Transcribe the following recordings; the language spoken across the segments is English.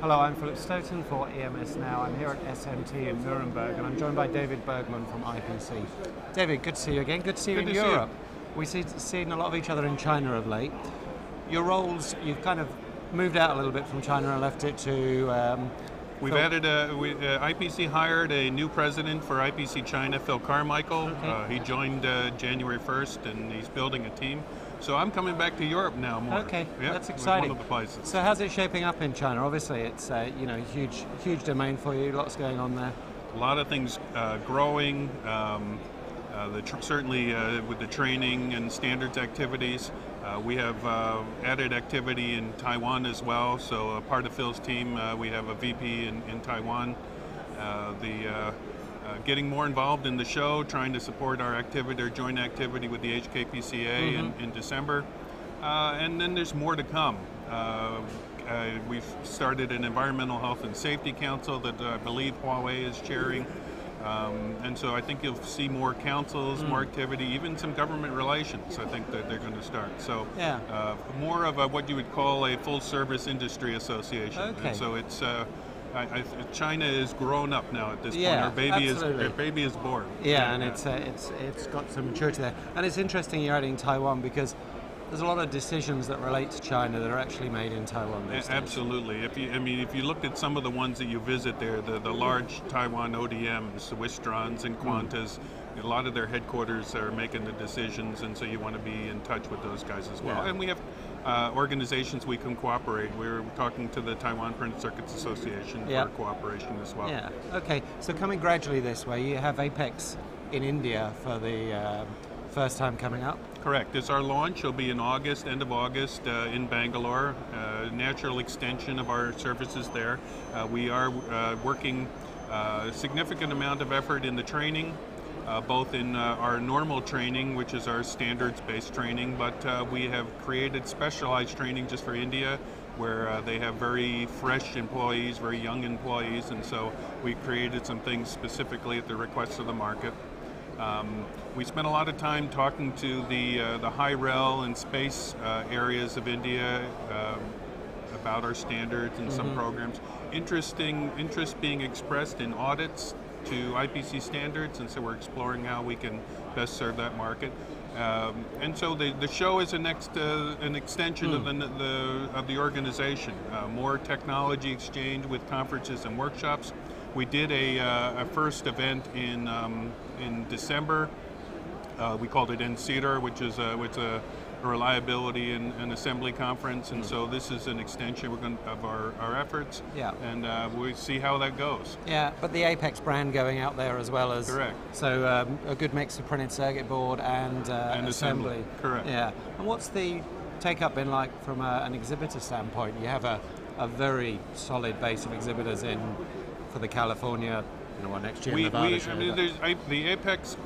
Hello, I'm Philip Stoten for EMSNow. I'm here at SMT in Nuremberg, and I'm joined by David Bergman from IPC. David, good to see you again. Good to see you in Europe. We've seen a lot of each other in China of late. Your roles, you've kind of moved out a little bit from China and left it to... We've added IPC hired a new president for IPC China, Phil Carmichael. Okay. He joined January 1st, and he's building a team. So I'm coming back to Europe now more. Okay, yeah, that's exciting. One of the places. So how's it shaping up in China? Obviously, it's huge domain for you. Lots going on there. A lot of things growing. Certainly with the training and standards activities. We have added activity in Taiwan as well. So part of Phil's team, we have a VP in Taiwan. Getting more involved in the show, trying to support our activity, our joint activity with the HKPCA in December. And then there's more to come. We've started an Environmental Health and Safety Council that I believe Huawei is chairing. And so I think you'll see more councils, more activity, even some government relations. I think that they're going to start. So more of what you would call a full-service industry association. Okay. And so it's China is grown up now at this point. Yeah, Our baby is born. Yeah, and it's got some maturity there. And it's interesting you're adding Taiwan because there's a lot of decisions that relate to China that are actually made in Taiwan these days. Absolutely. If you looked at some of the ones that you visit there, the large Taiwan ODMs, the Wistrons and Quantas, a lot of their headquarters are making the decisions, and so you want to be in touch with those guys as well. Yeah. And we have organizations we can cooperate. We're talking to the Taiwan Printed Circuits Association for cooperation as well. Yeah. Okay. So coming gradually this way, you have Apex in India for the first time coming up. Correct. It's our launch. It'll be in August, end of August, in Bangalore. Natural extension of our services there. We are working a significant amount of effort in the training, both in our normal training, which is our standards-based training, but we have created specialized training just for India, where they have very fresh employees, very young employees, and so we created some things specifically at the request of the market. We spent a lot of time talking to the high rel and space areas of India about our standards and some programs. Interest being expressed in audits to IPC standards, and so we're exploring how we can best serve that market. And so the show is an extension of the organization. More technology exchange with conferences and workshops. We did a first event in December. We called it NCEDR, which is a reliability and assembly conference, and so this is an extension of our efforts. Yeah. And we see how that goes. Yeah, but the Apex brand going out there as well as. Correct. So a good mix of printed circuit board and assembly. Correct. Yeah. And what's the take-up been like from an exhibitor standpoint? You have a very solid base of exhibitors in for the California, next year Nevada show. The Apex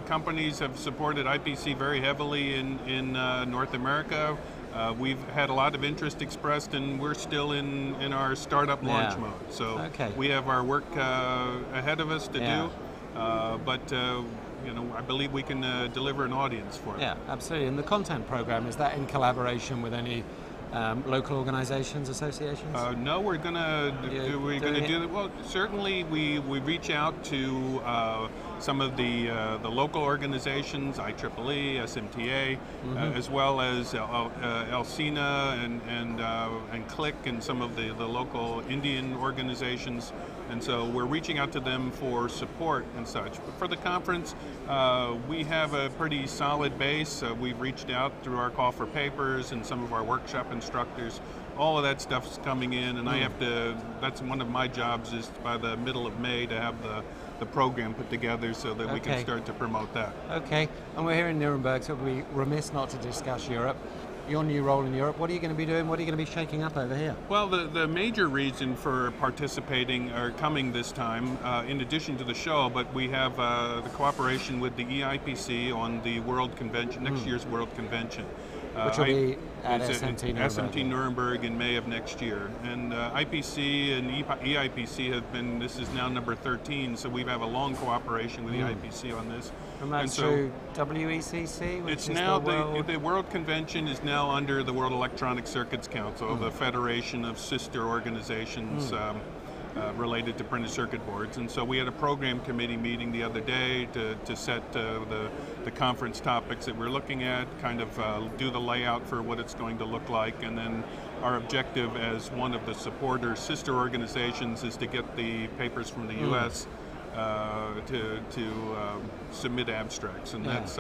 companies have supported IPC very heavily in North America. We've had a lot of interest expressed, and we're still in our startup launch mode. So we have our work ahead of us to do, but I believe we can deliver an audience for it. Yeah, absolutely. And the content program, is that in collaboration with any local organizations, associations? No, we're going to do that. Well, certainly we reach out to some of the local organizations, IEEE, SMTA, as well as EMSNow and CLIC and some of the local Indian organizations. And so we're reaching out to them for support and such. But for the conference, we have a pretty solid base. We've reached out through our call for papers and some of our workshop instructors. All of that stuff's coming in, and I have to, that's one of my jobs, is by the middle of May to have the program put together so that we can start to promote that. Okay, and we're here in Nuremberg, so we'd be remiss not to discuss Europe. Your new role in Europe, what are you going to be doing? What are you going to be shaking up over here? Well, the major reason for participating or coming this time, in addition to the show, but we have the cooperation with the EIPC on the World Convention, next year's World Convention. Which will be at it's SMT at Nuremberg. SMT Nuremberg in May of next year. And IPC and EIPC have been, this is now number 13, so we have a long cooperation with the IPC on this. And that's through WECC, which it's is now the World Convention is now under the World Electronic Circuits Council, the federation of sister organizations related to printed circuit boards. And so we had a program committee meeting the other day to set the conference topics that we're looking at, kind of do the layout for what it's going to look like, and then our objective as one of the supporter sister organizations is to get the papers from the U.S. To submit abstracts, and that's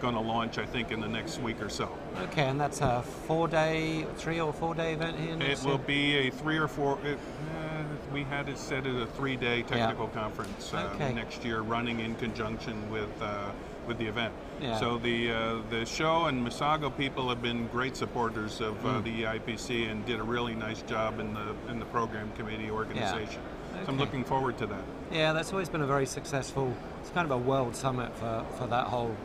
going to launch, I think, in the next week or so. Okay, and that's a 3 or 4 day event here next year? It will be a 3 or 4. We had it set at a 3-day technical conference next year, running in conjunction with the event. Yeah. So the show and Misago people have been great supporters of the EIPC and did a really nice job in the program committee organization. Yeah. Okay. So I'm looking forward to that. Yeah, that's always been a very successful. It's kind of a world summit for that whole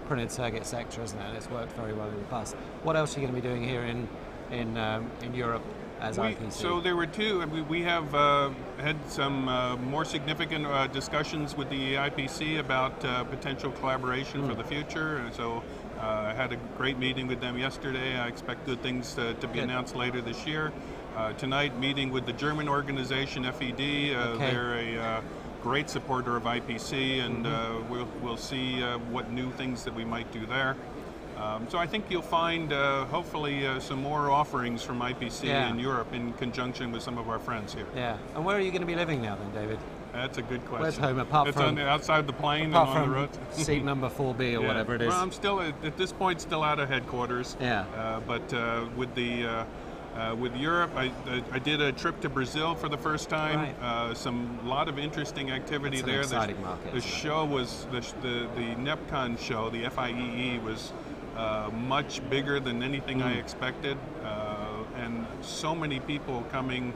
printed circuit sector, isn't it? It's worked very well in the past. What else are you going to be doing here in Europe as IPC? So there were two. We have had some more significant discussions with the IPC about potential collaboration for the future. And so I had a great meeting with them yesterday. I expect good things to be announced later this year. Tonight, meeting with the German organization FED. They're a great supporter of IPC, and we'll see what new things that we might do there. So I think you'll find, hopefully, some more offerings from IPC in Europe in conjunction with some of our friends here. Yeah. And where are you going to be living now then, David? That's a good question. Where's home, apart from... outside the plane and apart on from the road. seat number 4B or whatever it is. Well, I'm still, at this point, still out of headquarters. Yeah. But with Europe, I did a trip to Brazil for the first time. Right. Lot of interesting activity there. Exciting market. The show was the NEPCON show. The FIEE was much bigger than anything I expected, and so many people coming,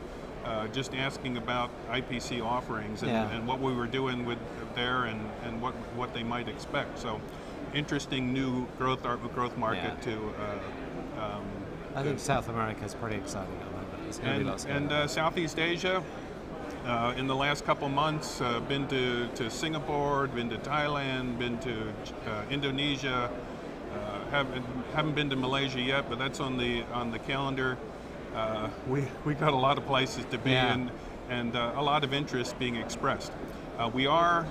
just asking about IPC offerings and what we were doing with there and what they might expect. So, interesting new growth market to. I think South America is pretty exciting at the moment. There's going to be lots going on. Southeast Asia, in the last couple months, been to Singapore, been to Thailand, been to Indonesia. Haven't been to Malaysia yet, but that's on the calendar. We got a lot of places to be in, and a lot of interest being expressed. We are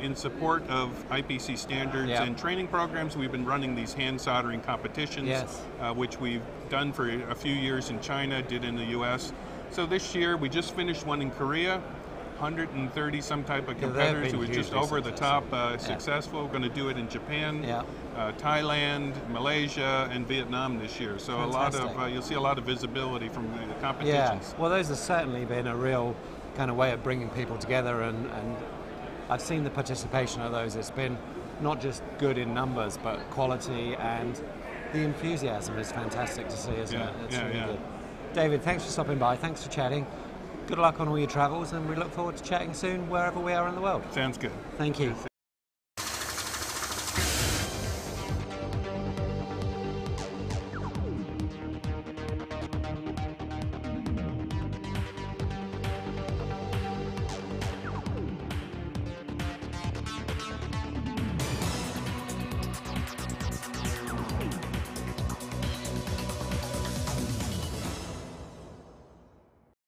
in support of IPC standards and training programs. We've been running these hand soldering competitions, which we've done for a few years in China, did in the U.S. So this year we just finished one in Korea. 130 some type of competitors. It was just over the top successful. We're going to do it in Japan, Thailand, Malaysia, and Vietnam this year. So Fantastic. a lot of you'll see a lot of visibility from the competitions. Yeah, well, those have certainly been a real kind of way of bringing people together, and I've seen the participation of those. It's been not just good in numbers, but quality, and the enthusiasm is fantastic to see, isn't it? It's really good. David, thanks for stopping by. Thanks for chatting. Good luck on all your travels, and we look forward to chatting soon wherever we are in the world. Sounds good. Thank you.